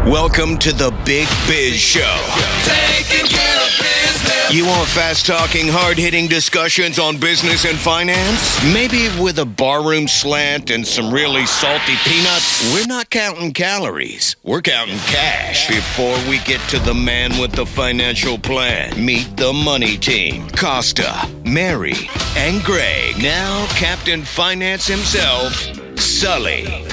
Welcome to the Big Biz Show. Taking care of business. You want fast-talking, hard-hitting discussions on business and finance? Maybe with a barroom slant and some really salty peanuts? We're not counting calories. We're counting cash. Before we get to the man with the financial plan, meet the money team. Costa, Mary, and Greg. Now Captain Finance himself, Sully.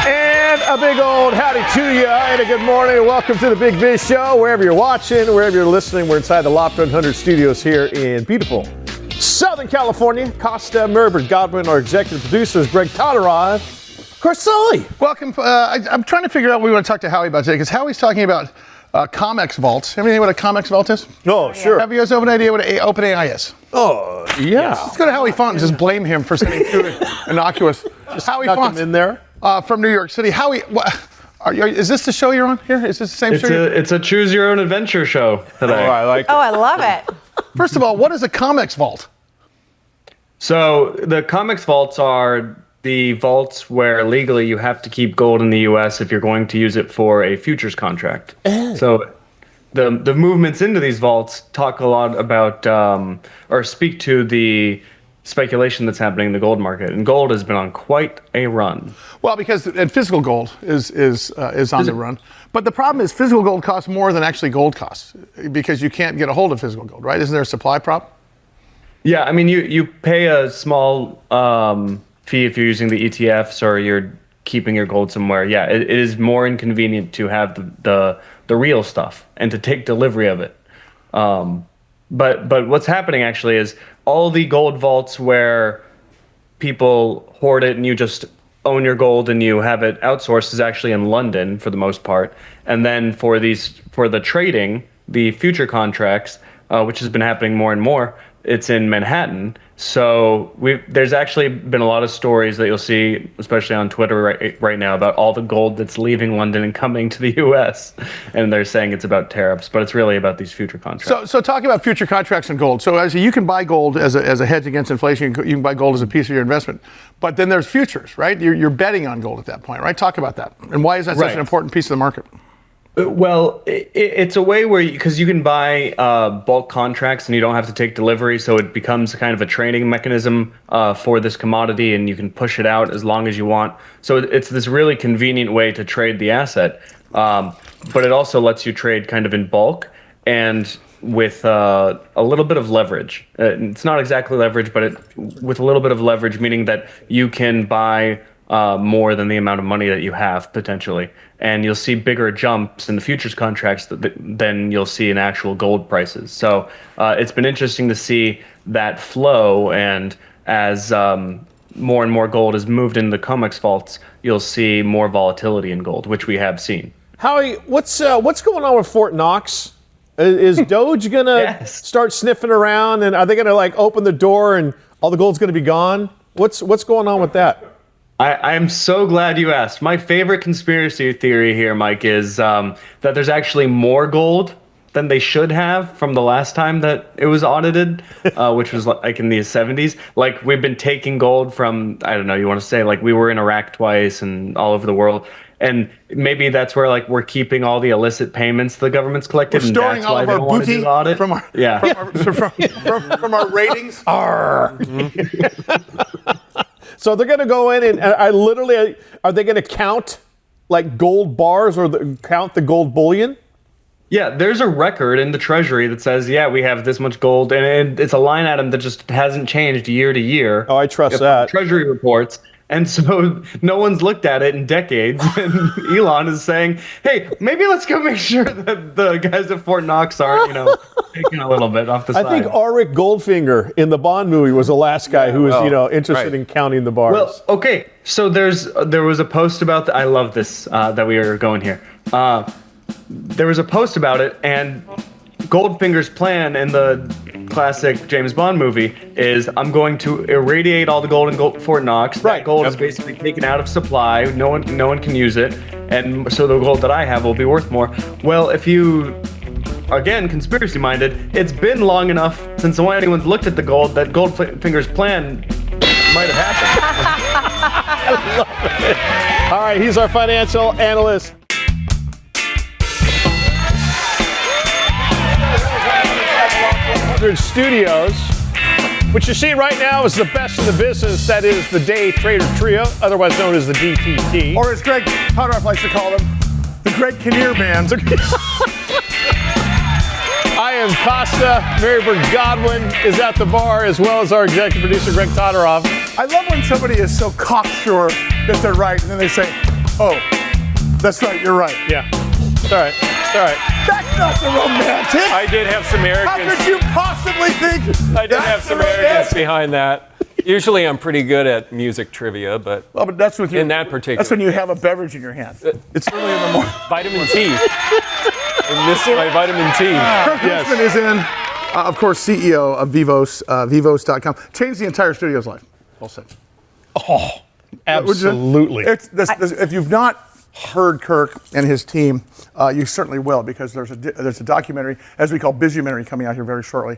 And a big old howdy to you, and a good morning, and welcome to the Big Biz Show. Wherever you're watching, wherever you're listening, we're inside the Loft 100 studios here in beautiful Southern California. Costa, Merbert, Godwin, our executive producers, Greg Todorov, of course, Sully. Welcome. I'm trying to figure out what we want to talk to Howie about today, because Howie's talking about Comex Vault. Have any idea what a Comex Vault is? Oh, sure. Have you guys an idea what OpenAI is? Oh, yeah. Let's go to Howie Font and just blame him for something too innocuous. Howie Font in there. From New York City. Howie, is this the show you're on here? Is this the same show? It's a choose your own adventure show today. Oh, I like it. Oh, I love it. First of all, what is a Comex Vault? So the Comex Vaults are the vaults where legally you have to keep gold in the U.S. if you're going to use it for a futures contract. So the movements into these vaults talk a lot about or speak to the speculation that's happening in the gold market, and gold has been on quite a run. Well, because physical gold is on the run, but the problem is physical gold costs more than actually gold costs, because you can't get a hold of physical gold, right? Isn't there a supply problem? Yeah, I mean you pay a small fee if you're using the ETFs or you're keeping your gold somewhere. Yeah, it is more inconvenient to have the real stuff and to take delivery of it. But what's happening actually is all the gold vaults where people hoard it and you just own your gold and you have it outsourced is actually in London for the most part. And then for the trading, the future contracts, which has been happening more and more, it's in Manhattan. So there's actually been a lot of stories that you'll see, especially on Twitter right now, about all the gold that's leaving London and coming to the U.S. And they're saying it's about tariffs, but it's really about these future contracts. So talking about future contracts and gold. So as you can buy gold as a hedge against inflation, you can buy gold as a piece of your investment. But then there's futures, right? You're betting on gold at that point, right? Talk about that. And why is that such an important piece of the market? Well, it's a way where, because you can buy bulk contracts and you don't have to take delivery, so it becomes kind of a trading mechanism for this commodity, and you can push it out as long as you want. So it's this really convenient way to trade the asset, but it also lets you trade kind of in bulk and with a little bit of leverage. It's not exactly leverage, but with a little bit of leverage, meaning that you can buy more than the amount of money that you have potentially, and you'll see bigger jumps in the futures contracts than you'll see in actual gold prices. So it's been interesting to see that flow, and as more and more gold is moved into the Comex vaults, you'll see more volatility in gold, which we have seen. Howie, what's going on with Fort Knox? Is Doge gonna start sniffing around, and are they gonna open the door and all the gold's gonna be gone? What's going on with that? I am so glad you asked. My favorite conspiracy theory here, Mike, is that there's actually more gold than they should have from the last time that it was audited, which was like in the 70s. Like, we've been taking gold from, I don't know, you want to say, like, we were in Iraq twice and all over the world. And maybe that's where we're keeping all the illicit payments the government's collected. We're storing all of our booty from our from our ratings. So they're going to go in and are they going to count gold bars or count the gold bullion? Yeah, there's a record in the Treasury that says, we have this much gold, and it's a line item that just hasn't changed year to year. Oh, I trust that. Treasury reports. And so no one's looked at it in decades. And Elon is saying, hey, maybe let's go make sure that the guys at Fort Knox aren't, taking a little bit off the side. I think Auric Goldfinger in the Bond movie was the last guy who was, interested in counting the bars. Well, okay. So there was a post about I love this that we are going here. There was a post about it, and Goldfinger's plan in the classic James Bond movie is, I'm going to irradiate all the gold in Fort Knox. That gold is basically taken out of supply. No one can use it, and so the gold that I have will be worth more. Well, if you, again, conspiracy-minded, it's been long enough since anyone's looked at the gold that Goldfinger's plan might have happened. I love it. All right, he's our financial analyst. 100 Studios. What you see right now is the best in the business. That is the Day Trader Trio, otherwise known as the DTT. Or as Greg Huntsman likes to call them, the Greg Kinnear Band. I am Costa. Marybird Godwin is at the bar, as well as our executive producer, Greg Todoroff. I love when somebody is so cocksure that they're right, and then they say, oh, that's right, you're right. Yeah. It's all right. It's all right. That's not the romantic. I did have some How arrogance. could you possibly think I did have that's some the arrogance romantic? behind that. Usually I'm pretty good at music trivia, but Well, but that's with in that particular. That's when you have a beverage in your hand. It's early in the morning. Vitamin T. I miss my vitamin T. Kirk Huntsman is in, of course, CEO of Vivos, Vivos.com. Changed the entire studio's life. Well said. Oh, absolutely. If you've not heard Kirk and his team, you certainly will, because there's a documentary, as we call Bizumentary, coming out here very shortly,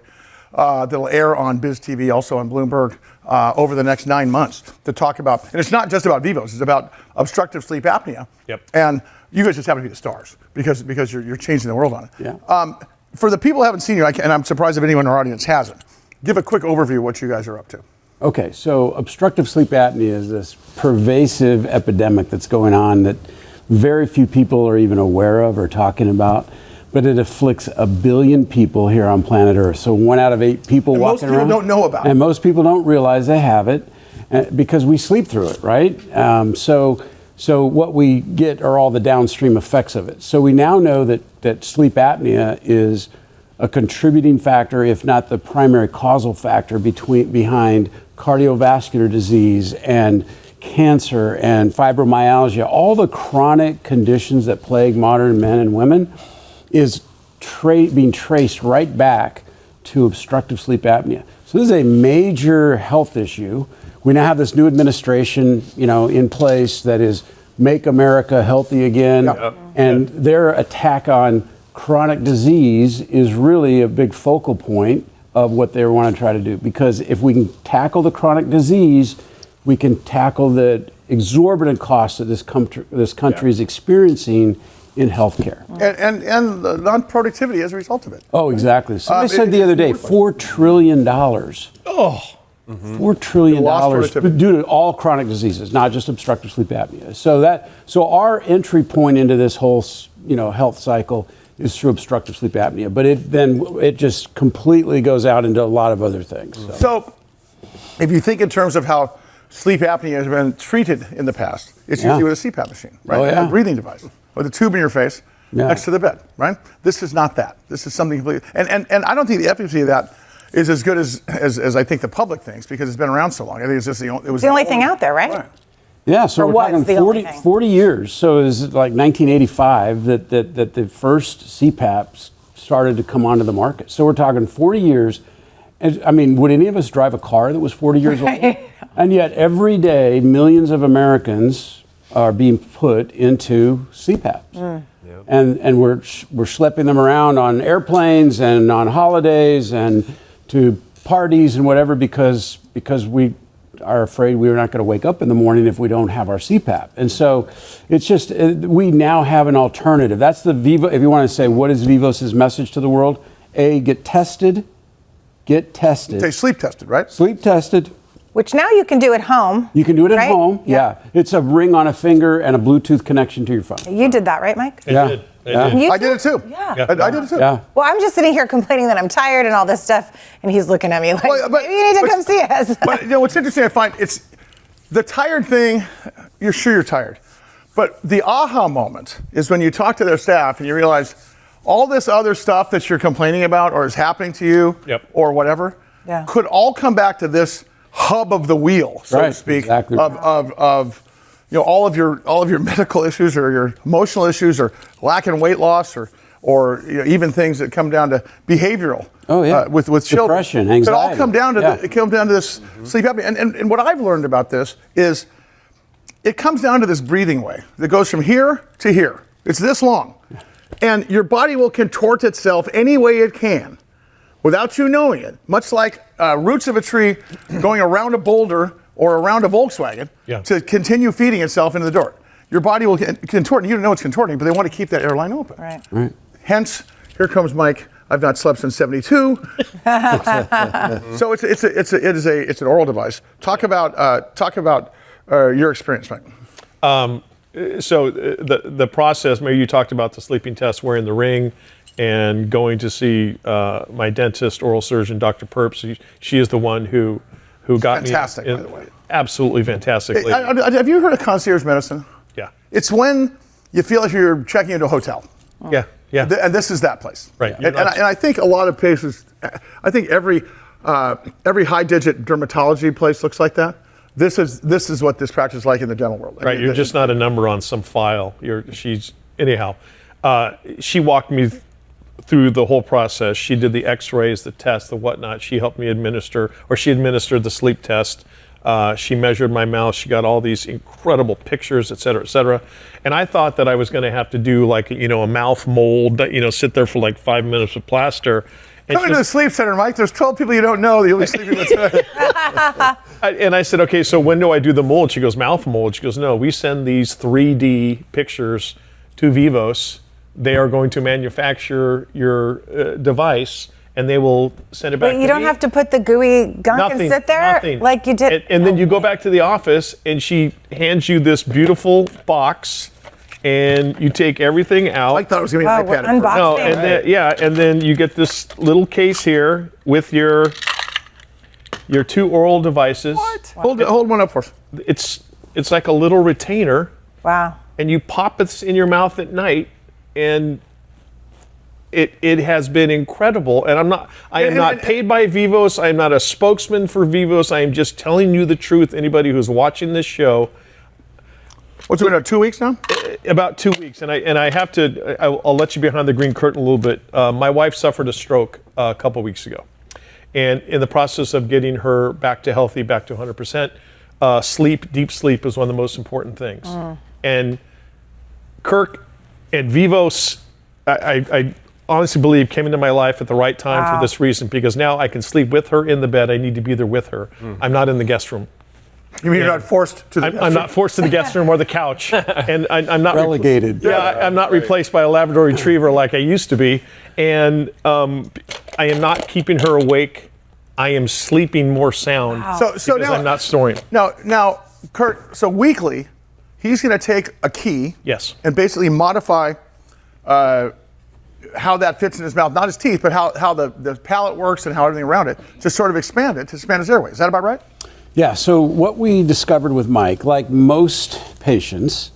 that'll air on BizTV, also on Bloomberg, over the next 9 months to talk about, and it's not just about Vivos, it's about obstructive sleep apnea. Yep. And you guys just happen to be the stars because you're changing the world on it. Yeah. For the people who haven't seen you, and I'm surprised if anyone in our audience hasn't, give a quick overview of what you guys are up to. Okay, so obstructive sleep apnea is this pervasive epidemic that's going on that very few people are even aware of or talking about, but it afflicts 1 billion people here on planet Earth. So 1 out of 8 people And walking most people around. don't know about it. And most people don't realize they have it because we sleep through it, right? So what we get are all the downstream effects of it. So we now know that sleep apnea is a contributing factor, if not the primary causal factor behind cardiovascular disease and cancer and fibromyalgia. All the chronic conditions that plague modern men and women is being traced right back to obstructive sleep apnea. So this is a major health issue. We now have this new administration, in place that is Make America Healthy Again, and their attack on chronic disease is really a big focal point of what they want to try to do. Because if we can tackle the chronic disease, we can tackle the exorbitant costs that this country is experiencing in healthcare. And the non-productivity as a result of it. Oh, exactly. Somebody said the other day, $4 trillion. Oh. $4 trillion due to all chronic diseases, not just obstructive sleep apnea. So our entry point into this whole, health cycle is through obstructive sleep apnea, but it just completely goes out into a lot of other things. So if you think in terms of how sleep apnea has been treated in the past, it's usually with a CPAP machine, right? Oh, yeah. A breathing device with a tube in your face next to the bed, right? This is not that. This is something completely, and I don't think the efficacy of that is as good as I think the public thinks, because it's been around so long. I think it's just the only thing out there, right? Yeah, so we're talking 40 years. So it was like 1985 that the first CPAPs started to come onto the market. So we're talking 40 years. And, I mean, would any of us drive a car that was 40 years old? And yet every day, millions of Americans are being put into CPAPs. And we're schlepping them around on airplanes and on holidays and to parties and whatever because we are afraid we're not going to wake up in the morning if we don't have our CPAP. And so it's just, we now have an alternative. That's the Vivo, if you want to say, what is Vivos' message to the world? Get tested. They sleep tested, right? Sleep tested. Which now you can do at home. You can do it at right? home, yeah. It's a ring on a finger and a Bluetooth connection to your phone. You did that, right, Mike? I did. You I did it too. Yeah. I did it too. Yeah. Well, I'm just sitting here complaining that I'm tired and all this stuff, and he's looking at me like, maybe you need to come see us. But what's interesting, I find, it's the tired thing. You're sure you're tired, but the aha moment is when you talk to their staff and you realize all this other stuff that you're complaining about or is happening to you or whatever could all come back to this hub of the wheel, so to speak, exactly. of all of your medical issues or your emotional issues or lack in weight loss or even things that come down to behavioral. With children. Depression, anxiety. It all come down to this sleep apnea. And what I've learned about this is it comes down to this breathing way that goes from here to here. It's this long. And your body will contort itself any way it can without you knowing it, much like roots of a tree going around a boulder or around a Volkswagen to continue feeding itself into the dirt. Your body will contort, and you don't know it's contorting, but they want to keep that airline open. Right. Hence, here comes Mike I've not slept since '72. So it's an oral device. Talk about your experience, Mike. So the process, maybe you talked about the sleeping test, wearing the ring, and going to see my dentist, oral surgeon, Dr. Perps. She is the one who got fantastic, me. By the way. Absolutely fantastic. Have you heard of concierge medicine? Yeah. It's when you feel like you're checking into a hotel. Yeah. Yeah. And this is that place. Right. And I think a lot of places, I think every high-digit dermatology place looks like that. This is what this practice is like in the dental world. Right. You're just not a number on some file. Anyhow. She walked me through the whole process. She did the X-rays, the tests, the whatnot. She helped me administered the sleep test. She measured my mouth. She got all these incredible pictures, et cetera, et cetera. And I thought that I was going to have to do like, a mouth mold, sit there for like 5 minutes with plaster. Coming to the sleep center, Mike, there's 12 people you don't know that you'll be sleeping with today. And I said, okay, so when do I do the mold? She goes, mouth mold. She goes, no, we send these 3D pictures to Vivos. They are going to manufacture your device, and they will send it back to me. But you don't have to put the gooey gunk and sit there like you did. And then you go back to the office, and she hands you this beautiful box, and you take everything out. I thought it was going to be an iPad. Unboxing. No, and then you get this little case here with your 2 oral devices. What? Hold one up for us. It's like a little retainer. Wow. And you pop it in your mouth at night, and it has been incredible. And I am not paid by Vivos. I am not a spokesman for Vivos. I am just telling you the truth. Anybody who's watching this show. What's it been, 2 weeks now? About 2 weeks, and I have to. I'll let you behind the green curtain a little bit. My wife suffered a stroke a couple weeks ago, and in the process of getting her back to healthy, back to 100%, sleep, deep sleep, is one of the most important things. And Kirk and Vivos, I honestly believe, came into my life at the right time for this reason, because now I can sleep with her in the bed. I need to be there with her. I'm not in the guest room. You mean you're not forced to the guest room? I'm not forced to the guest room or the couch. And I'm not relegated. I'm not replaced by a Labrador Retriever like I used to be. And I am not keeping her awake. I am sleeping more sound because now, I'm not snoring. Now, Kurt, so weekly, he's going to take a key and basically modify how that fits in his mouth, not his teeth, but how the palate works and how everything around it, to sort of expand his airway. Is that about right? Yeah, so what we discovered with Mike, like most patients,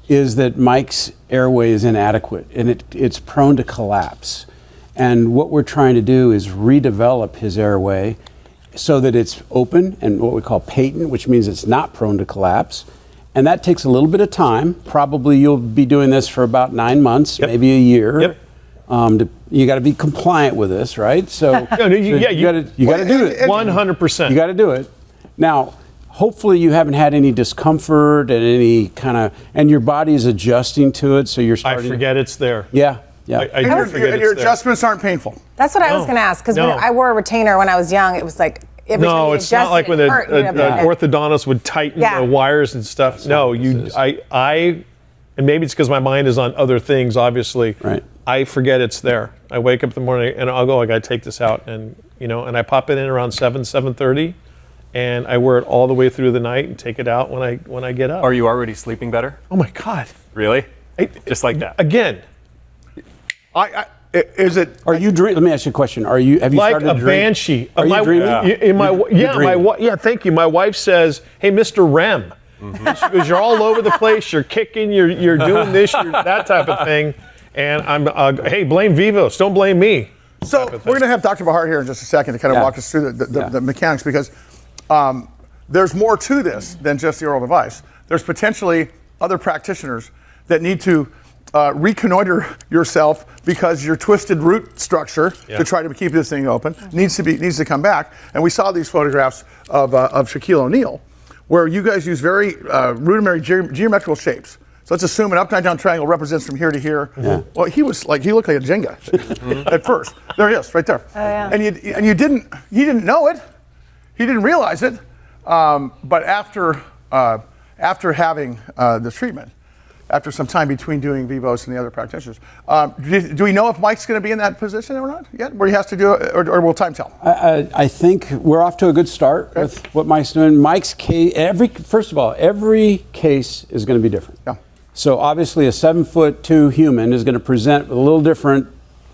is that Mike's airway is inadequate and it's prone to collapse. And what we're trying to do is redevelop his airway so that it's open and what we call patent, which means it's not prone to collapse. And that takes a little bit of time. Probably you'll be doing this for about 9 months, maybe a year. You got to be compliant with this, right? So you got to do it. 100%. You got to do it. Now, hopefully you haven't had any discomfort and any and your body is adjusting to it, so you're starting. I forget it's there. Yeah. And your adjustments aren't painful. That's what I was going to ask, because when I wore a retainer when I was young, it was like every time you it's not like when an orthodontist would tighten the wires and stuff. No, and maybe it's because my mind is on other things, obviously. Right. I forget it's there. I wake up in the morning and I'll go, I got to take this out. And, and I pop it in around 7:30. And I wear it all the way through the night and take it out when I get up. Are you already sleeping better? Oh my God! Really? Just like that? Again, is it? Are you dreaming? Let me ask you a question. Have you like started to dream? Banshee? Are you dreaming? Thank you. My wife says, "Hey, Mr. Rem," she goes, "You're all over the place. You're kicking. You're doing this. You're that type of thing." And I'm, hey, blame Vivos. Don't blame me. So we're going to have Dr. Bahar here in just a second to kind of walk us through the mechanics, because there's more to this than just the oral device. There's potentially other practitioners that need to reconnoiter yourself, because your twisted root structure to try to keep this thing open needs to come back. And we saw these photographs of Shaquille O'Neal, where you guys use very rudimentary geometrical shapes. So let's assume an upside down triangle represents from here to here. Yeah. Well, he looked like a Jenga at first. There he is, right there. Oh, yeah. And he didn't know it. He didn't realize it. But after having the treatment, after some time between doing Vivos and the other practitioners. Do we know if Mike's going to be in that position or not yet, where he has to do it, or will time tell? I think we're off to a good start with what Mike's doing. Mike's case, first of all, every case is going to be different. Yeah. So obviously a 7'2" human is going to present with a little different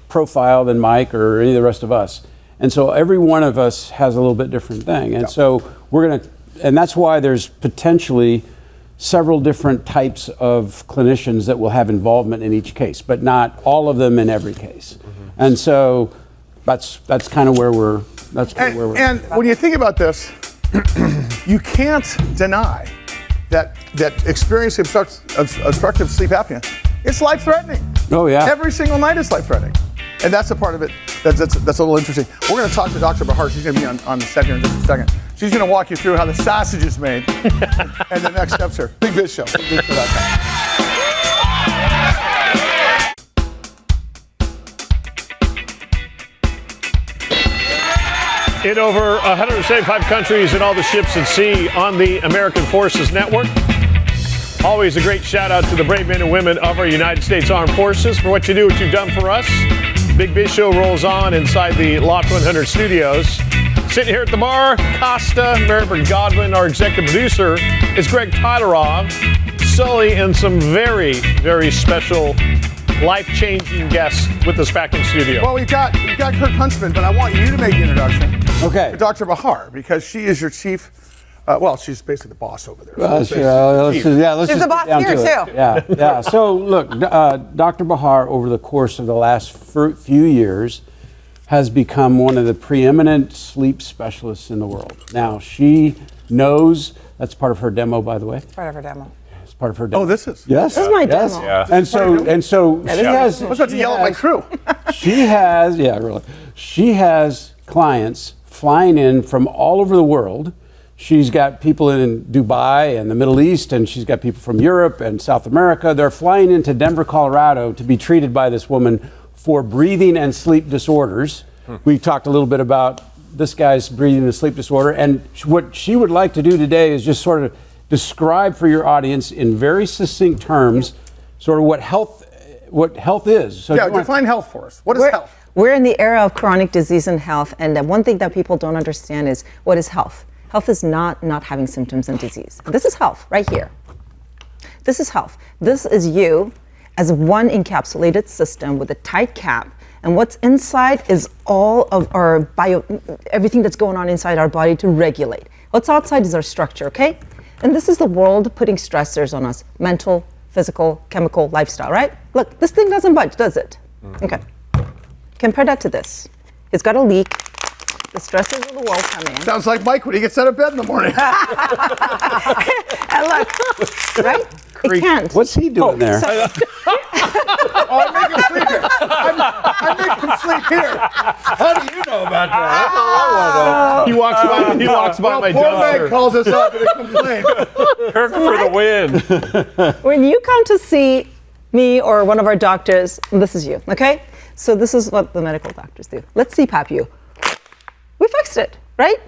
profile than Mike or any of the rest of us. And so every one of us has a little bit different thing. And so we're going to, and that's why there's potentially several different types of clinicians that will have involvement in each case, but not all of them in every case. And so that's kind of where we're, And when you think about this, you can't deny that experiencing obstructive sleep apnea, it's life-threatening. Oh yeah. Every single night is life-threatening. And that's a part of it that's a little interesting. We're going to talk to Dr. Bahar. She's going to be on the set here in just a second. She's going to walk you through how the sausage is made and the next steps here. Big Biz Show. In over 175 countries and all the ships at sea on the American Forces Network. Always a great shout out to the brave men and women of our United States Armed Forces for what you do, what you've done for us. Big Biz Show rolls on inside the Loft 100 studios. Sitting here at the bar, Costa, Maribert Godwin, our executive producer, is Greg Tylerov, Sully, and some very, very special, life-changing guests with us back in studio. Well, we've got Kirk Huntsman, but I want you to make the introduction to Dr. Bahar, because she is your chief. She's basically the boss over there. Let's She's the boss here too. Yeah. So look, Dr. Bahar, over the course of the last few years, has become one of the preeminent sleep specialists in the world. Now she knows. That's part of her demo, by the way. Part of her demo. It's part of her demo. Oh, this is. Yes. This is my demo. Yeah. And so she has. I was about to yell at my crew. She has. Yeah, really. She has clients flying in from all over the world. She's got people in Dubai and the Middle East, and she's got people from Europe and South America. They're flying into Denver, Colorado to be treated by this woman for breathing and sleep disorders. We talked a little bit about this guy's breathing and sleep disorder, and what she would like to do today is just sort of describe for your audience in very succinct terms sort of what health is. So define health for us. What is health? We're in the era of chronic disease and health, and the one thing that people don't understand is what is health. Health is not having symptoms and disease. This is health right here. This is health. This is you as one encapsulated system with a tight cap, and what's inside is all of our everything that's going on inside our body to regulate. What's outside is our structure, okay? And this is the world putting stressors on us, mental, physical, chemical, lifestyle, right? Look, this thing doesn't budge, does it? Okay. Compare that to this. It's got a leak. The stresses of the world come in. Sounds like Mike when he gets out of bed in the morning. And look, right? It can't. What's he doing there? I make him sleep here. I make him sleep here. How do you know about that? He walks by my poor Meg dumpster. calls us up and complains. Kirk for the win. When you come to see me or one of our doctors, this is you, okay? So this is what the medical doctors do. Let's CPAP you. We fixed it, right?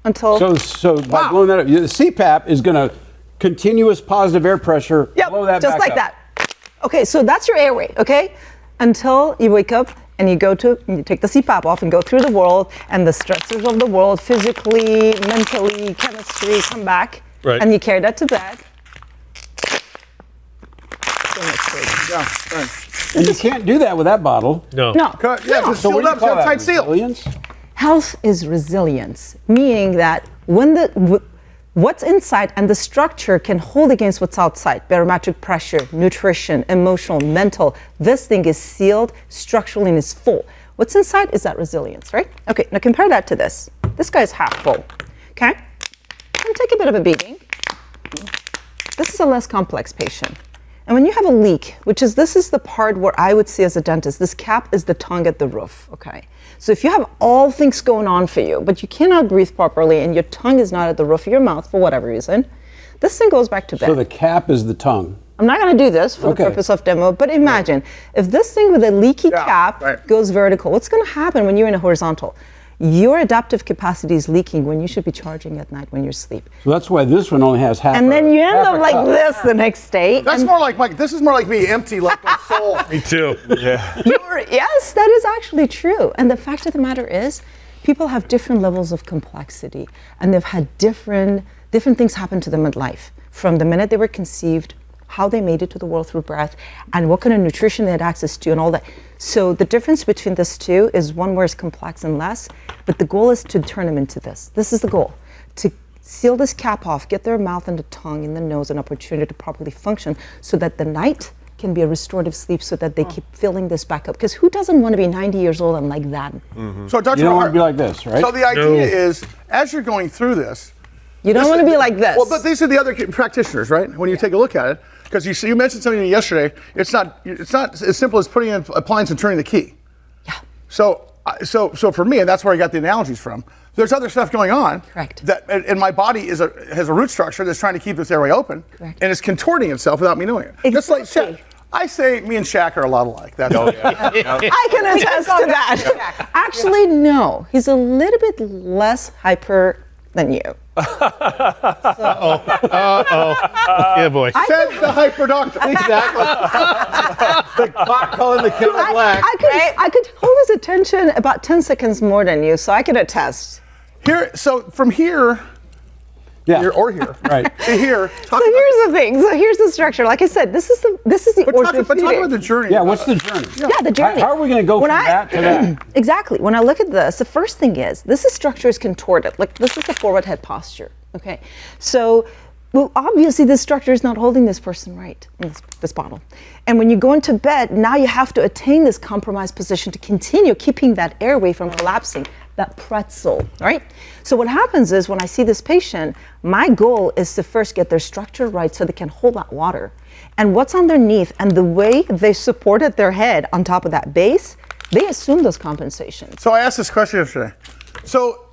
Until So by blowing that up, the CPAP is going to continuous positive air pressure. Blow that just back like up. that. Okay, so that's your airway, okay? Until you wake up and you take the CPAP off and go through the world, and the stressors of the world, physically, mentally, chemistry, come back, Right. and you carry that to bed. Yeah, right. And you can't do that with that bottle. No. No. Just So what sealed do you up, call that? tight seal. Resilience? Health is resilience, meaning that when what's inside and the structure can hold against what's outside, barometric pressure, nutrition, emotional, mental, this thing is sealed structurally and is full. What's inside is that resilience, right? Okay, now compare that to this. This guy's half full, okay? And take a bit of a beating. This is a less complex patient. And when you have a leak, this is the part where I would see as a dentist, this cap is the tongue at the roof, okay? So if you have all things going on for you, but you cannot breathe properly and your tongue is not at the roof of your mouth for whatever reason, this thing goes back to bed. So the cap is the tongue. I'm not going to do this for the purpose of demo, but imagine if this thing with a leaky cap goes vertical, what's going to happen when you're in a horizontal? your adaptive capacity is leaking when you should be charging at night when you're asleep. So that's why this one only has half. And then you end up like this the next day. That's more like Mike. This is more like me, empty, like my soul. Me too. Yeah. Yes, that is actually true. And the fact of the matter is, people have different levels of complexity, and they've had different things happen to them in life, from the minute they were conceived, how they made it to the world through breath, and what kind of nutrition they had access to, and all that. So the difference between this two is one where it's complex and less, but the goal is to turn them into this. This is the goal, to seal this cap off, get their mouth and the tongue and the nose an opportunity to properly function, so that the night can be a restorative sleep, so that they keep filling this back up. Because who doesn't want to be 90 years old and like that? So Dr. You don't want Bahar, to be like this, right? So the idea is, as you're going through this, You don't want to be like this. well, but these are the other practitioners, right? When you take a look at it, because you mentioned something yesterday. It's not as simple as putting in an appliance and turning the key. Yeah. So for me, and that's where I got the analogies from. There's other stuff going on. Correct. That and my body has a root structure that's trying to keep this airway open. Correct. And it's contorting itself without me knowing it. Exactly. Just like Shaq. I say me and Shaq are a lot alike. That's I can attest to that. Actually, no. He's a little bit less hyper than you. Yeah, boy. Said the hyper doctor. Exactly. The clock calling the kettle black. I could hold his attention about 10 seconds more than you, so I can attest. So from here, here or here, Right. to here. So here's the thing. So here's the structure. Like I said, this is the But talk orthopedic. about the journey. Yeah, what's the journey? Yeah, the journey. How are we going to go When from that to that? Exactly. When I look at this, the first thing is structure is contorted. Like this is the forward head posture. Okay. So, well, obviously this structure is not holding this person right in this bottle. And when you go into bed, now you have to attain this compromised position to continue keeping that airway from collapsing, that pretzel, right? So what happens is when I see this patient, my goal is to first get their structure right so they can hold that water. And what's underneath and the way they supported their head on top of that base, they assume those compensations. So I asked this question yesterday. So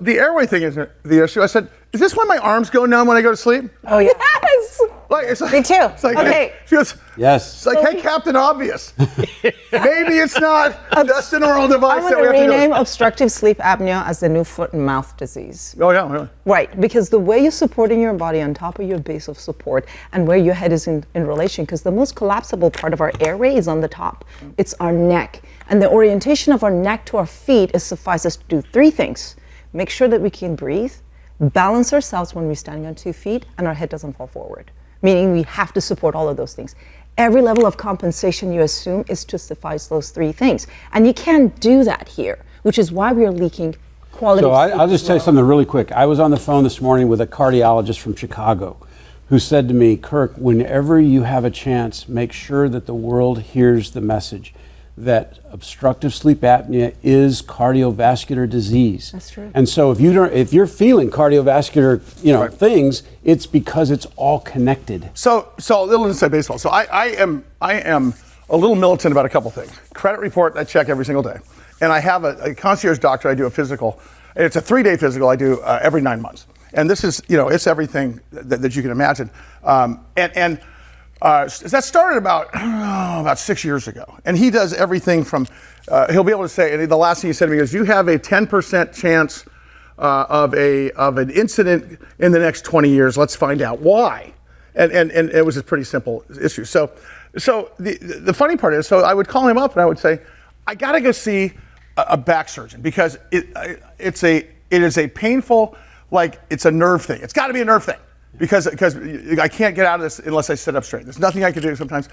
the airway thing isn't the issue. I said, is this why my arms go numb when I go to sleep? Oh, yeah. Yes! Like, it's like, Me too. It's like, Okay. She goes, Yes. it's like, hey, Captain Obvious. Maybe it's not just an oral device I'm that we going to have to rename go. obstructive sleep apnea as the new foot and mouth disease. Oh, yeah, really. Right, because the way you're supporting your body on top of your base of support and where your head is in relation, because the most collapsible part of our airway is on the top. It's our neck. And the orientation of our neck to our feet suffices to do three things. Make sure that we can breathe, balance ourselves when we're standing on 2 feet, and our head doesn't fall forward. Meaning we have to support all of those things. Every level of compensation you assume is to suffice those three things. And you can't do that here, which is why we are leaking quality So sleep I'll just tell you something really quick. I was on the phone this morning with a cardiologist from Chicago who said to me, Kirk, whenever you have a chance, make sure that the world hears the message that obstructive sleep apnea is cardiovascular disease. That's true. And so if you're feeling cardiovascular, things, it's because it's all connected. So a little inside baseball. So I am a little militant about a couple things. Credit report I check every single day, and I have a concierge doctor. I do a physical. It's a 3-day physical I do every 9 months, and this is it's everything that you can imagine. That started about 6 years ago, and he does everything from he'll be able to say, and the last thing he said to me is, you have a 10% chance of an incident in the next 20 years. Let's find out why. And it was a pretty simple issue. So the funny part is, so I would call him up and I would say, I got to go see a back surgeon, because it is a painful, like, it's a nerve thing. It's got to be a nerve thing. Because I can't get out of this unless I sit up straight. There's nothing I can do sometimes.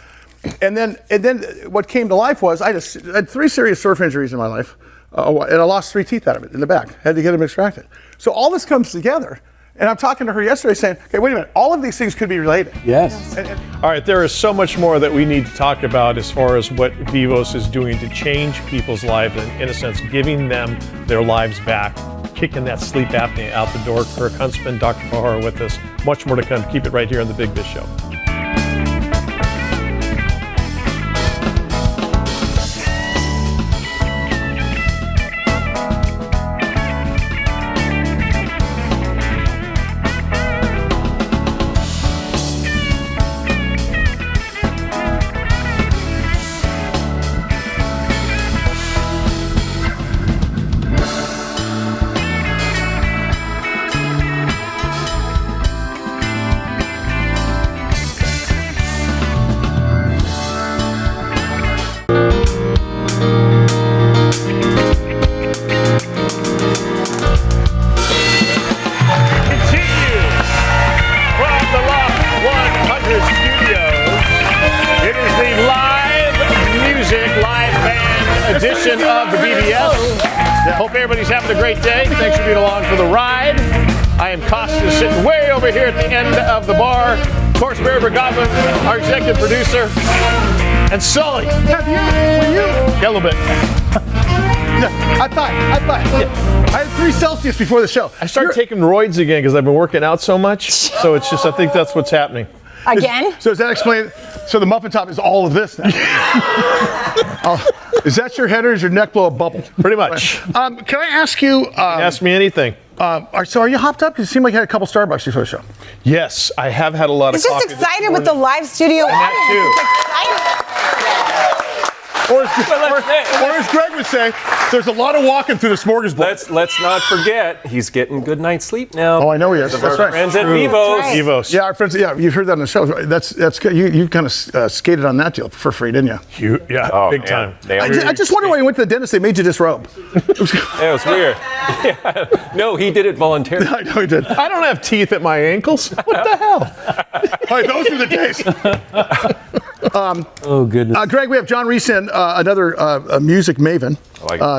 And then what came to life was I had 3 serious surf injuries in my life, and I lost 3 teeth out of it in the back. Had to get them extracted. So all this comes together, and I'm talking to her yesterday saying, okay, wait a minute, all of these things could be related. Yes. All right, there is so much more that we need to talk about as far as what Vivos is doing to change people's lives and, in a sense, giving them their lives back, kicking that sleep apnea out the door. Kirk Huntsman, Dr. Bahar with us. Much more to come. Keep it right here on the Big Biz Show. edition of the BBS. Hope everybody's having a great day. Thanks for being along for the ride. I am Costa, sitting way over here at the end of the bar. Of course, Barry Bergama, our executive producer, and Sully. Were you? Yeah, a little bit. Yeah, I thought. Yeah. I had 3 Celsius before the show. I started taking roids again because I've been working out so much. So it's just, I think that's what's happening. Again? So does that explain? So the muffin top is all of this now. Is that your head or is your neck blow a bubble? Pretty much. Can I ask you? Ask me anything. So are you hopped up? Because it seemed like you had a couple Starbucks before the show. Yes, I have had a lot He's of just coffee. excited with the live studio audience. Or as Greg would say, there's a lot of walking through the smorgasbord. Let's not forget, he's getting good night's sleep now. Oh, I know he is. That's right. Friends at Vivos. Right. Vivos. Yeah, our friends. Yeah, you've heard that on the show. That's good. You kind of skated on that deal for free, didn't you? Big time. I just wonder why you went to the dentist. They made you disrobe. It was weird. Yeah. No, he did it voluntarily. I know he did. I don't have teeth at my ankles. What the hell? All right, those were the days. Oh, goodness. Greg, we have John Reese in, another music maven.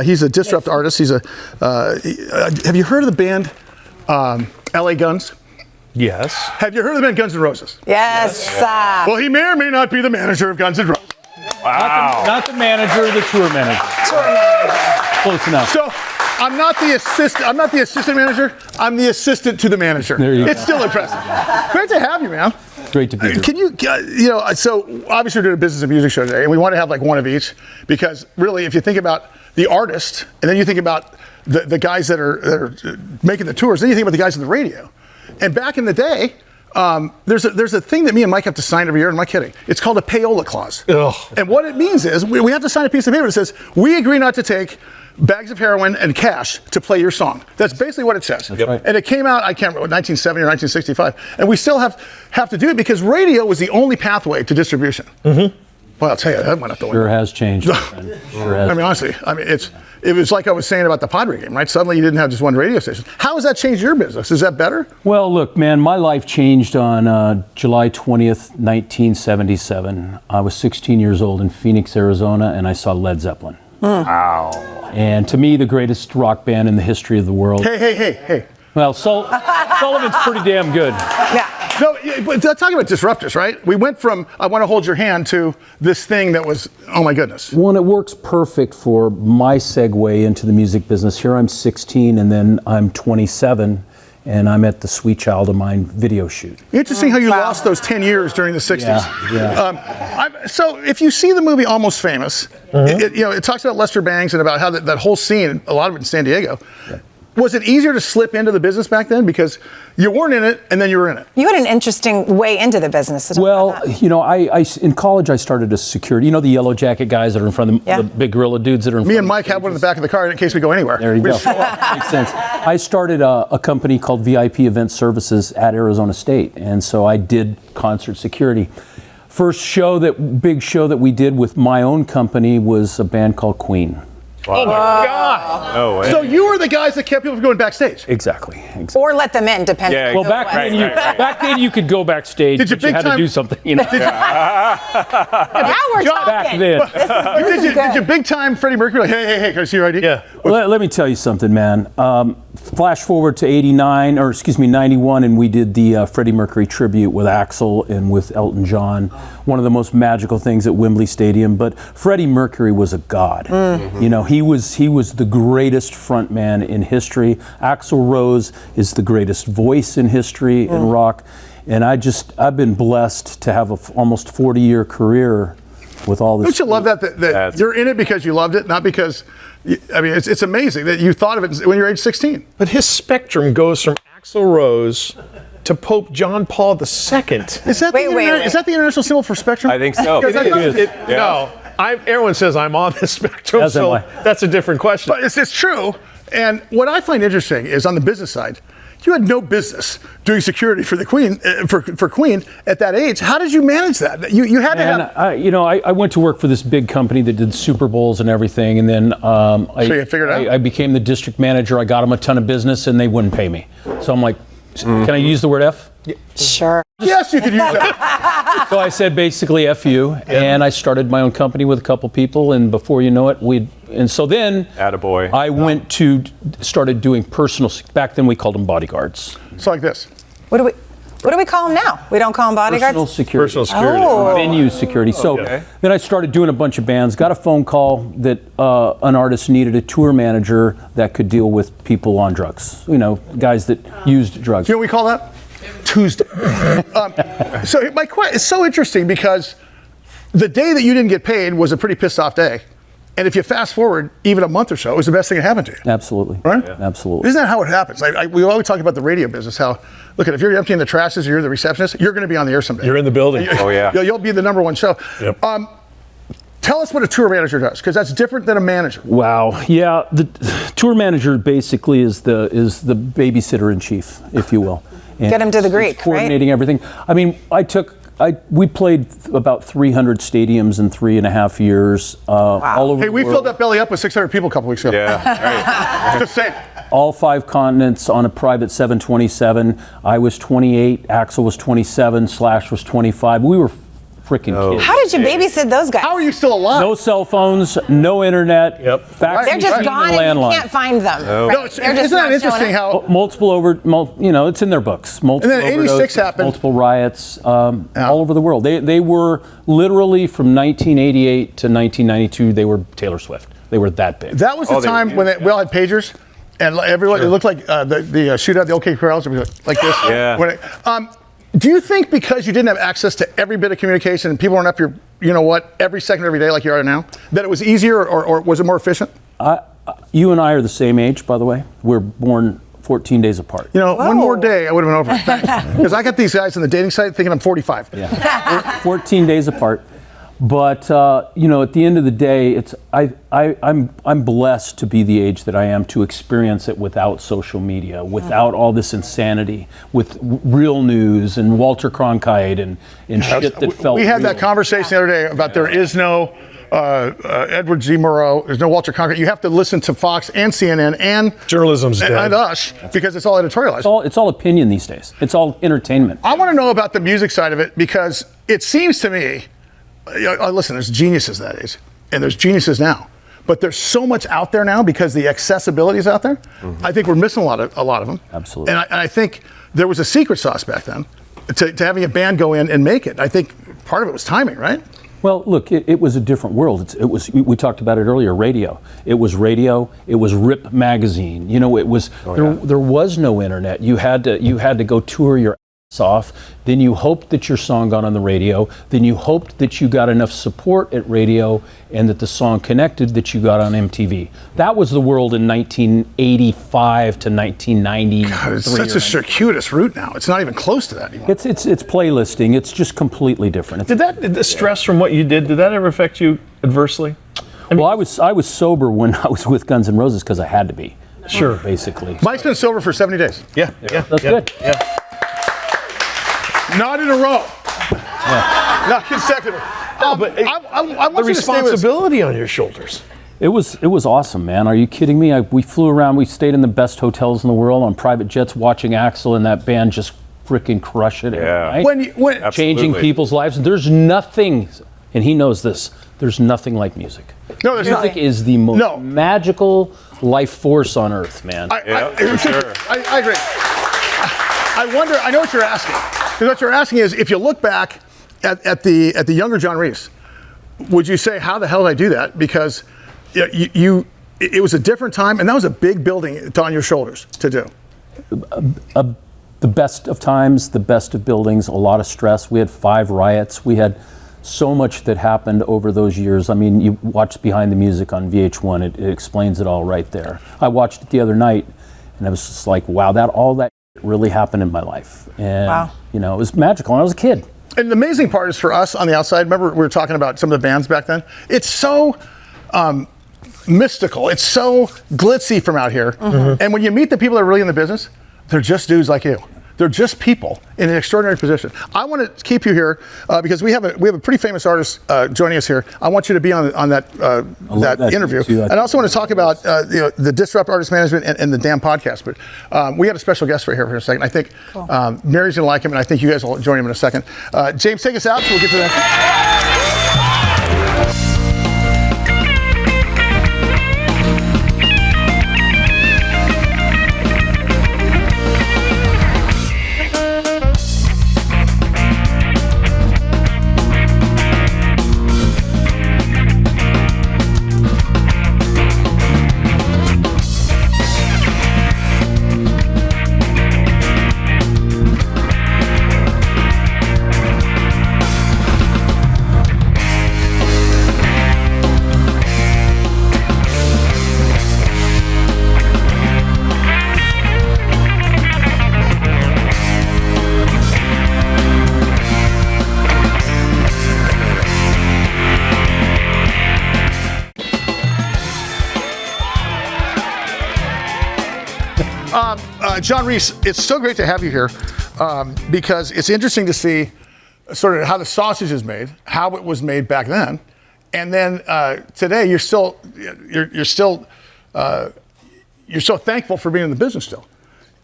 He's a disrupt artist. He's a. Have you heard of the band LA Guns? Yes. Have you heard of the band Guns N' Roses? Yes. Well, he may or may not be the manager of Guns N' Roses. Wow. Not the manager, the tour manager. Close enough. So I'm not the assistant manager. I'm the assistant to the manager. There you go. It's still impressive. Great to have you, man. Great to be here. Can you, so obviously we're doing a business and music show today, and we want to have like one of each, because really, if you think about the artist, and then you think about the guys that are making the tours, then you think about the guys on the radio. And back in the day, there's a thing that me and Mike have to sign every year, and I'm not kidding. It's called a payola clause. Ugh. And what it means is we have to sign a piece of paper that says, we agree not to take bags of heroin and cash to play your song. That's basically what it says. That's right. And it came out, I can't remember, 1970 or 1965. And we still have to do it because radio was the only pathway to distribution. Mm-hmm. Well, I'll tell you, that went out the window. Sure has changed. My friend. Sure has. I mean, honestly, it was like I was saying about the Padre game, right? Suddenly you didn't have just one radio station. How has that changed your business? Is that better? Well, look, man, my life changed on July 20th, 1977. I was 16 years old in Phoenix, Arizona, and I saw Led Zeppelin. Wow. And to me, the greatest rock band in the history of the world. Hey. Well, Sullivan's pretty damn good. Yeah. No, but talking about disruptors, right? We went from I want to hold your hand to this thing that was, oh my goodness. Well, it works perfect for my segue into the music business. Here I'm 16 and then I'm 27 and I'm at the Sweet Child of Mine video shoot. Interesting how you lost those 10 years during the 60s. Yeah. So if you see the movie Almost Famous, it talks about Lester Bangs and about how that whole scene, a lot of it in San Diego. Yeah. Was it easier to slip into the business back then because you weren't in it and then you were in it? You had an interesting way into the business. Well, I in college I started as security. The yellow jacket guys that are in front of the big gorilla dudes that are in front of me and Mike have one in the back of the car in case we go anywhere. There you go. Makes sense. I started a company called VIP Event Services at Arizona State, and so I did concert security. First big show that we did with my own company was a band called Queen. Wow. Oh my God! No way. So you were the guys that kept people from going backstage. Exactly. Or let them in, depending. Yeah, well, back then you could go backstage, but you had to do something. Now we're talking. Back then. Did you big time Freddie Mercury? Like, hey, can I see your ID? Yeah. Let me tell you something, man. Flash forward to 91, and we did the Freddie Mercury tribute with Axl and with Elton John. One of the most magical things at Wembley Stadium. But Freddie Mercury was a god. Mm-hmm. He was the greatest frontman in history. Axl Rose is the greatest voice in history in rock. And I've been blessed to have a almost 40-year career with all this. Don't you love that you're in it because you loved it, not because, it's amazing that you thought of it when you were age 16. But his spectrum goes from Axl Rose to Pope John Paul II. Is that the international symbol for spectrum? I think so. It is. No. Everyone says I'm on the spectrum, so that's a different question. But it's true. And what I find interesting is on the business side, you had no business doing security for the Queen, for Queen at that age. How did you manage that? You had to have. I went to work for this big company that did Super Bowls and everything, and then I became the district manager. I got them a ton of business, and they wouldn't pay me. So I'm like, can I use the word F? Sure. Yes, you could use that. So I said basically F you, and I started my own company with a couple people, and before you know it, so then Attaboy. I started doing back then we called them bodyguards. It's like this. What do we call them now? We don't call them bodyguards? Personal security. Personal security. Oh. Venue security. So then I started doing a bunch of bands, got a phone call that an artist needed a tour manager that could deal with people on drugs, guys that used drugs. You know what we call that? Tuesday. So my question is so interesting because the day that you didn't get paid was a pretty pissed off day. And if you fast forward even a month or so, it was the best thing that happened to you. Absolutely. Right? Yeah. Absolutely. Isn't that how it happens? We always talk about the radio business, how, look, if you're emptying the trashes or you're the receptionist, you're going to be on the air someday. You're in the building. Oh, yeah. You'll be the number one show. Yep. Tell us what a tour manager does, because that's different than a manager. Wow. Yeah. The tour manager basically is the babysitter in chief, if you will. And Get him to the Greek, right? Coordinating everything. I mean, we played about 300 stadiums in 3.5 years. All over Hey, the we world. filled that belly up with 600 people a couple weeks ago. Yeah. Just saying. All 5 continents on a private 727. I was 28, Axel was 27, Slash was 25. We were freaking kids. How did you babysit those guys? How are you still alive? No cell phones, no internet. Yep. Fax They're just machine gone and and you landline. can't find them. No. Right? No, isn't They're just that not interesting showing up. how It's in their books. Multiple And then 86 overdoses, happened. multiple riots, all over the world. They were literally from 1988 to 1992. They were Taylor Swift. They were that big. that was the time when we all had pagers, and everyone, it looked like the shootout, the OK Corrals, would be like this. Yeah. Do you think because you didn't have access to every bit of communication and people weren't up your, every second, every day like you are now, that it was easier or was it more efficient? You and I are the same age, by the way. We're born 14 days apart. One more day, I would have been over. Because I got these guys on the dating site thinking I'm 45. Yeah. We're 14 days apart. But at the end of the day, I'm blessed to be the age that I am to experience it without social media, without all this insanity, with real news and Walter Cronkite and shit that felt. We had real. that conversation the other day about there is no Edward G. Murrow, there's no Walter Cronkite. You have to listen to Fox and CNN and Journalism's dead. and us because it's all editorialized. It's all opinion these days. It's all entertainment. I want to know about the music side of it because it seems to me. Listen, there's geniuses that age, and there's geniuses now. But there's so much out there now because the accessibility is out there. Mm-hmm. I think we're missing a lot of them. Absolutely. And I think there was a secret sauce back then to having a band go in and make it. I think part of it was timing, right? Well, look, it was a different world. We talked about it earlier. Radio. It was radio. It was Rip magazine. It was there was no internet. You had to go tour your off, then you hoped that your song got on the radio, then you hoped that you got enough support at radio and that the song connected that you got on MTV. That was the world in 1985 to 1990. God, it's such a circuitous route now. It's not even close to that anymore. It's playlisting. It's just completely different. Did the stress from what you did that ever affect you adversely? Well, I was sober when I was with Guns N' Roses because I had to be. Sure. Basically. Mike's been sober for 70 days. Yeah. That's good. Yeah. Not in a row. Not consecutively. But I want the you to stay with us. responsibility on your shoulders. It was awesome, man. Are you kidding me? We flew around. We stayed in the best hotels in the world on private jets, watching Axl and that band just freaking crush it. Yeah. Right? When changing people's lives. There's nothing, and he knows this. There's nothing like music. No, there's music is the most magical life force on earth, man. I agree. I wonder. I know what you're asking. Because what you're asking is, if you look back at the younger John Reese, would you say, how the hell did I do that? Because it was a different time, and that was a big building on your shoulders to do. The best of times, the best of buildings, a lot of stress. We had 5 riots. We had so much that happened over those years. I mean, you watch Behind the Music on VH1, it explains it all right there. I watched it the other night, and I was just like, wow, all that really happened in my life. And, it was magical when I was a kid. And the amazing part is for us on the outside, remember we were talking about some of the bands back then? It's so mystical. It's so glitzy from out here. Mm-hmm. And when you meet the people that are really in the business, they're just dudes like you. They're just people in an extraordinary position. I want to keep you here because we have a pretty famous artist joining us here. I want you to be on that interview. And I also want to talk about the Disrupt Artist Management and the damn podcast. But we had a special guest right here for a second. I think Mary's going to like him, and I think you guys will join him in a second. James, take us out so we'll get to the next. John Reese, it's so great to have you here because it's interesting to see sort of how the sausage is made, how it was made back then, and then today you're so thankful for being in the business still.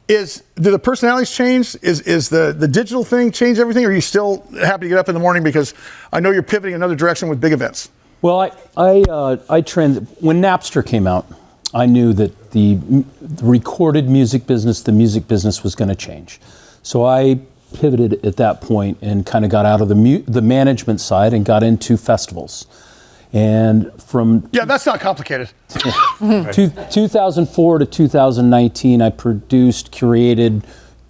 Do the personalities change? Is the digital thing change everything? Or are you still happy to get up in the morning because I know you're pivoting another direction with big events? Well, when Napster came out, I knew that the recorded music business, the music business was going to change. So I pivoted at that point and kind of got out of the management side and got into festivals. And from that's not complicated. 2004 to 2019, I produced, curated,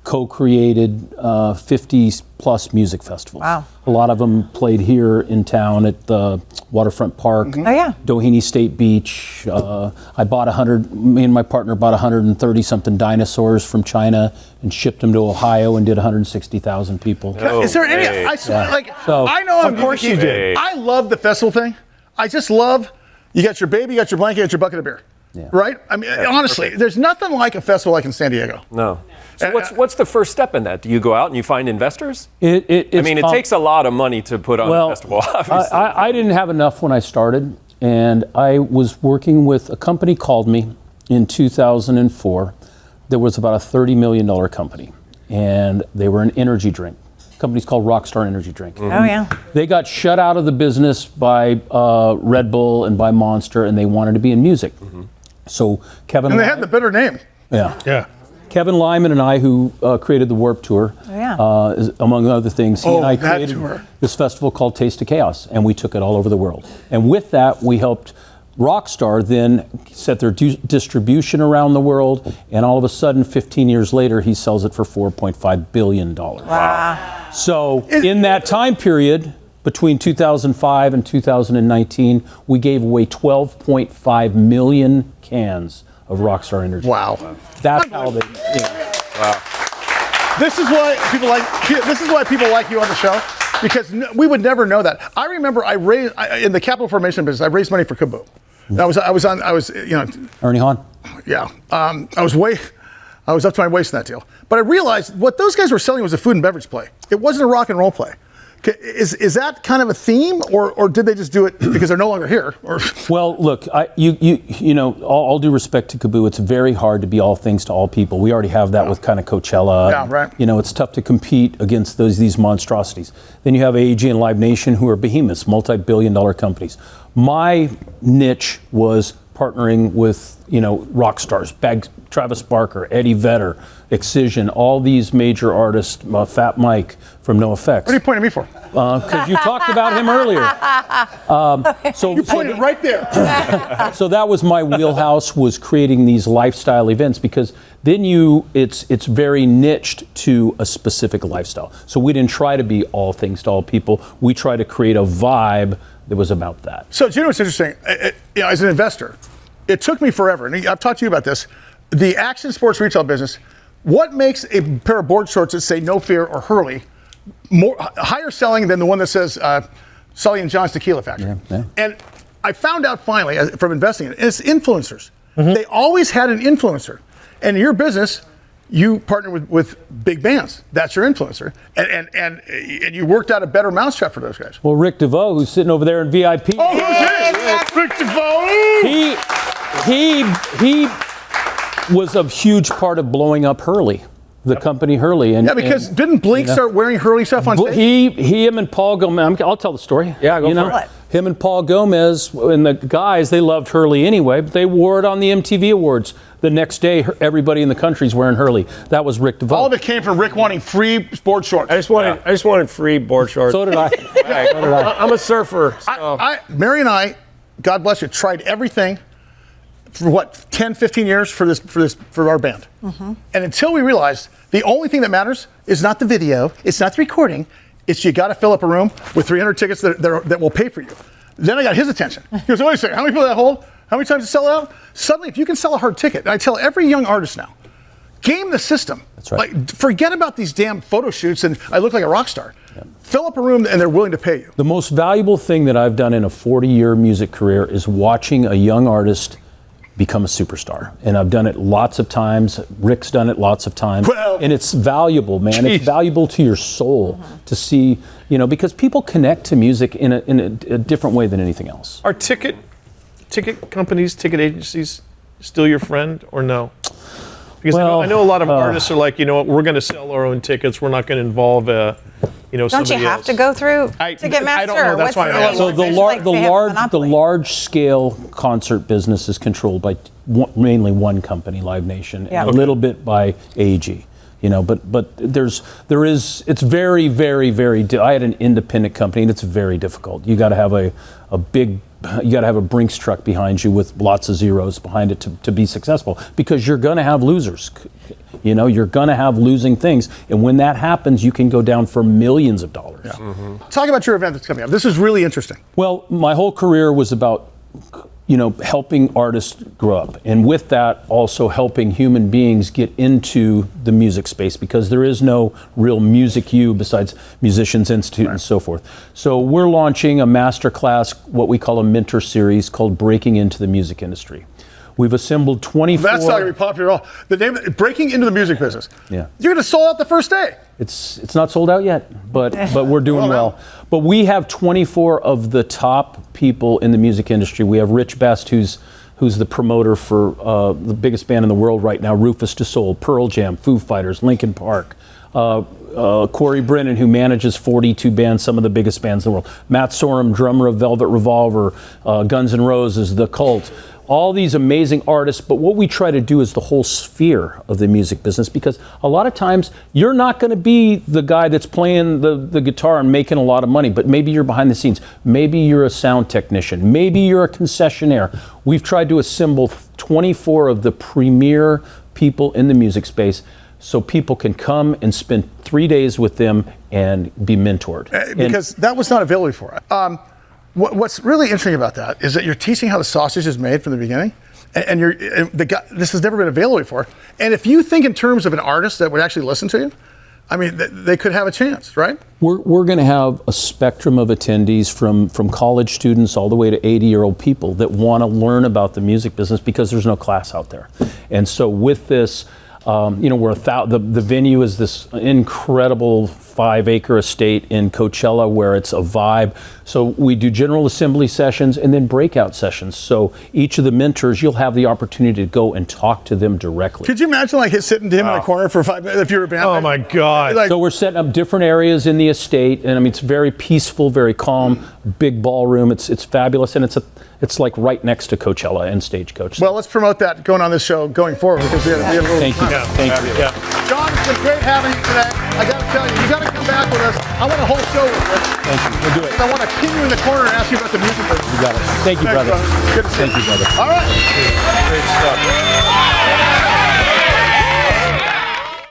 co-created 50 plus music festivals. Wow. A lot of them played here in town at the Waterfront Park, Doheny State Beach. Me and my partner bought 130 something dinosaurs from China and shipped them to Ohio and did 160,000 people. Is there any? I know. Of course you did. I love the festival thing. I just love, you got your baby, you got your blanket, you got your bucket of beer. Yeah. Right? I mean, honestly, there's nothing like a festival like in San Diego. No. So what's the first step in that? Do you go out and you find investors? It takes a lot of money to put on a festival, obviously. I didn't have enough when I started, and I was working with a company called me in 2004. There was about a $30 million company, and they were an energy drink. The company's called Rockstar Energy Drink. Mm-hmm. Oh, yeah. They got shut out of the business by Red Bull and by Monster, and they wanted to be in music. Mm-hmm. So Kevin and they had the better name. Yeah. Kevin Lyman and I, who created the Warped Tour, among other things, he and I created this festival called Taste of Chaos, and we took it all over the world. And with that, we helped Rockstar then set their distribution around the world, and all of a sudden, 15 years later, he sells it for $4.5 billion. Wow. So in that time period, between 2005 and 2019, we gave away 12.5 million cans of Rockstar Energy. Wow. That's how they. Wow. This is why people like you on the show, because we would never know that. I remember in the capital formation business, I raised money for Kaboo. And I was Ernie Hahn. Yeah. I was up to my waist in that deal. But I realized what those guys were selling was a food and beverage play. It wasn't a rock and roll play. Is that kind of a theme, or did they just do it because they're no longer here? Or? Well, look, all due respect to Kaboo, it's very hard to be all things to all people. We already have that with kind of Coachella. Yeah, right. It's tough to compete against these monstrosities. Then you have AEG and Live Nation, who are behemoths, multi-billion-dollar companies. My niche was partnering with, rock stars, Travis Barker, Eddie Vedder, Excision, all these major artists, Fat Mike from NoFX. What are you pointing at me for? Because you talked about him earlier. You pointed right there. So that was my wheelhouse, was creating these lifestyle events, because then it's very niched to a specific lifestyle. So we didn't try to be all things to all people. We tried to create a vibe that was about that. So, do you know what's interesting? As an investor, it took me forever, and I've talked to you about this, the action sports retail business, what makes a pair of board shorts that say No Fear or Hurley higher selling than the one that says Sully and John's Tequila Factory? Yeah. And I found out finally from investing in it, it's influencers. Mm-hmm. They always had an influencer. And in your business, you partner with big bands. That's your influencer, and you worked out a better mousetrap for those guys. Well, Rick DeVoe, who's sitting over there in VIP. Oh, who's Rick DeVoe. He was a huge part of blowing up Hurley, the company Hurley. And, because didn't Blink start wearing Hurley stuff on stage? Him and Paul Gomez, I'll tell the story. Yeah, go for it. Him and Paul Gomez and the guys, they loved Hurley anyway, but they wore it on the MTV Awards. The next day, everybody in the country's wearing Hurley. That was Rick DeVoe. All of it came from Rick wanting free board shorts. I just wanted free board shorts. So did I. I'm a surfer. So. Mary and I, God bless you, tried everything for 10, 15 years for our band. Mm-hmm. And until we realized the only thing that matters is not the video, it's not the recording, it's you got to fill up a room with 300 tickets that will pay for you. Then I got his attention. He goes, wait a second, how many people that hold? How many times to sell it out? Suddenly, if you can sell a hard ticket, and I tell every young artist now, game the system. That's right. Like, forget about these damn photo shoots and I look like a rock star. Yep. Fill up a room and they're willing to pay you. The most valuable thing that I've done in a 40-year music career is watching a young artist become a superstar. And I've done it lots of times. Rick's done it lots of times. Well, and it's valuable, man. Geez. It's valuable to your soul to see, because people connect to music in a different way than anything else. Are ticket companies, ticket agencies still your friend or no? Because I know a lot of artists are like, we're going to sell our own tickets. We're not going to involve Don't you have to go through Ticketmaster? I don't know. That's why I asked. So the large scale concert business is controlled by mainly one company, Live Nation, and a little bit by AEG. But it's very, very, very. I had an independent company, and it's very difficult. You got to have you got to have a Brinks truck behind you with lots of zeros behind it to be successful, because you're going to have losers. You're going to have losing things. And when that happens, you can go down for millions of dollars. Yeah. Mm-hmm. Talk about your event that's coming up. This is really interesting. Well, my whole career was about, helping artists grow up. And with that, also helping human beings get into the music space, because there is no real Music U besides Musicians Institute and so forth. So we're launching a masterclass, what we call a mentor series, called Breaking Into the Music Industry. We've assembled 24. That's not going to be popular at all. The name, Breaking Into the Music Business. Yeah. You're going to sold out the first day. It's not sold out yet, but we're doing well. But we have 24 of the top people in the music industry. We have Rich Best, who's the promoter for the biggest band in the world right now, Rufus Du Sol, Pearl Jam, Foo Fighters, Linkin Park. Corey Brennan, who manages 42 bands, some of the biggest bands in the world. Matt Sorum, drummer of Velvet Revolver, Guns N' Roses, The Cult. All these amazing artists, but what we try to do is the whole sphere of the music business, because a lot of times you're not going to be the guy that's playing the guitar and making a lot of money, but maybe you're behind the scenes. Maybe you're a sound technician. Maybe you're a concessionaire. We've tried to assemble 24 of the premier people in the music space so people can come and spend 3 days with them and be mentored. Because that was not available before. What's really interesting about that is that you're teaching how the sausage is made from the beginning, and this has never been available before. And if you think in terms of an artist that would actually listen to you, I mean, they could have a chance, right? We're going to have a spectrum of attendees from college students all the way to 80-year-old people that want to learn about the music business, because there's no class out there. And so with this, the venue is this incredible 5-acre estate in Coachella where it's a vibe. So we do general assembly sessions and then breakout sessions. So each of the mentors, you'll have the opportunity to go and talk to them directly. Could you imagine sitting to him in a corner for 5 minutes if you were a band? Oh my God. So we're setting up different areas in the estate, and it's very peaceful, very calm, big ballroom. It's fabulous, and it's like right next to Coachella and Stagecoach. Well, let's promote that going on this show going forward, because we have a little Thank you. Thank you. Yeah. John, it's been great having you today. I got to tell you got to come back with us. I want a whole show with you. Thank you. We'll do it. I want to pin you in the corner and ask you about the music business. You got it. Thank you, brother. Good to see you. Thank you, brother. All right. Great stuff.